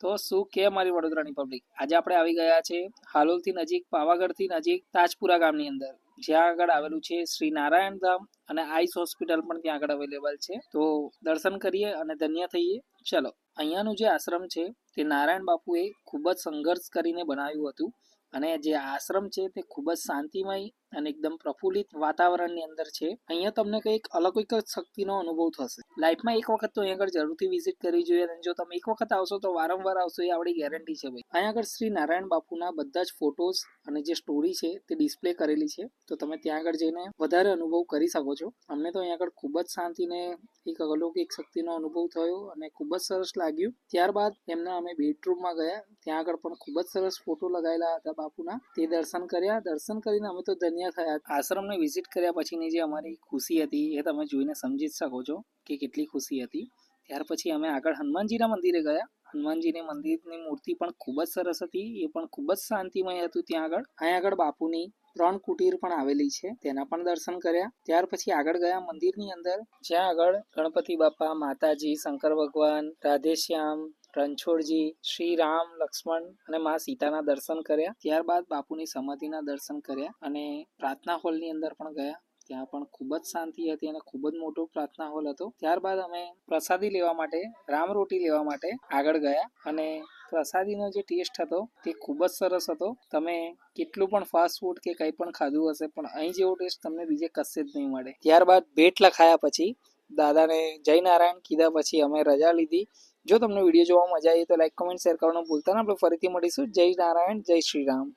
તો શું કે અમારી વડોદરાની પબ્લિક, આજે આપણે આવી ગયા છે હાલોલથી નજીક, પાવાગઢથી નજીક તાજપુરા ગામની અંદર, જ્યાં આગળ આવેલું છે શ્રી નારાયણ ધામ અને આઈસ હોસ્પિટલ પણ ત્યાં આગળ અવેલેબલ છે. તો દર્શન કરીએ અને ધન્ય થઈએ. ચલો. અહીંયાનું જે આશ્રમ છે તે નારાયણ બાપુએ ખૂબ જ સંઘર્ષ કરીને બનાવ્યું હતું, અને જે આશ્રમ છે તે ખૂબ જ શાંતિમય અને એકદમ પ્રફુલ્લિત વાતાવરણની અંદર છે. અહીંયા તમને કંઈક અલગ જ શક્તિનો અનુભવ થશે. લાઈફમાં એક વખત તો અહીં આગળ જરૂરથી વિઝિટ કરવી જોઈએ, અને જો તમે એક વખત આવશો તો વારંવાર આવશો, એ આપણી ગેરંટી છે ભાઈ. અહીંયા આગળ શ્રી નારાયણ બાપુના બધા જ ફોટોઝ અને જે સ્ટોરી છે તે ડિસ્પ્લે કરેલી છે, તો તમે ત્યાં આગળ જઈને વધારે અનુભવ કરી શકો છો. અમને તો અહીંયા આગળ ખૂબ જ શાંતિને એક અલૌકિક શક્તિનો અનુભવ થયો અને ખૂબ જ સરસ લાગ્યું. ત્યારબાદ એમના અમે બેડરૂમમાં ગયા, ત્યાં આગળ પણ ખૂબ જ સરસ ફોટો લગાવેલા હતા બાપુના, તે દર્શન કર્યા. દર્શન કરીને અમે તો ધન્ય થયા. આશ્રમને વિઝિટ કર્યા પછીની જે અમારી ખુશી હતી એ તમે જોઈને સમજી જ શકો છો કે કેટલી ખુશી હતી. ત્યાર પછી અમે આગળ હનુમાનજીના મંદિરે ગયા. હનુમાનજીની મંદિરની મૂર્તિ પણ ખૂબ જ સરસ હતી, એ પણ ખૂબ જ શાંતિમય હતું. ત્યાં આગળ અહીંયા આગળ બાપુની 3 કુટીર પણ આવેલી છે, તેના પણ દર્શન કર્યા. ત્યાર પછી આગળ ગયા મંદિરની અંદર, જ્યાં આગળ ગણપતિ બાપા, માતાજી, શંકર ભગવાન, રાધેશ્યામ, રણછોડજી, શ્રી રામ, લક્ષ્મણ અને મા સીતાના દર્શન કર્યા. ત્યારબાદ બાપુની સમાધિના દર્શન કર્યા અને પ્રાર્થના હોલની અંદર પણ ગયા. ત્યાં પણ ખૂબ જ શાંતિ હતી અને ખૂબ જ મોટો પ્રાર્થના હોલ હતો. ત્યારબાદ અમે પ્રસાદી લેવા માટે, રામ રોટી લેવા માટે આગળ ગયા, અને પ્રસાદીનો જે ટેસ્ટ હતો તે ખૂબ જ સરસ હતો. તમે કેટલું પણ ફાસ્ટ ફૂડ કે કંઈ પણ ખાધું હશે, પણ અહીં જેવો ટેસ્ટ તમને બીજે કશે જ નહીં મળે. ત્યારબાદ ભેટ લખાયા પછી દાદાને જય નારાયણ કીધા પછી અમે રજા લીધી. જો તમને વિડીયો જોવા મજા આવી તો લાઈક, કમેન્ટ, શેર કરવાનું ભૂલતા ના. આપણે ફરીથી મળીશું. જય નારાયણ, જય શ્રી રામ.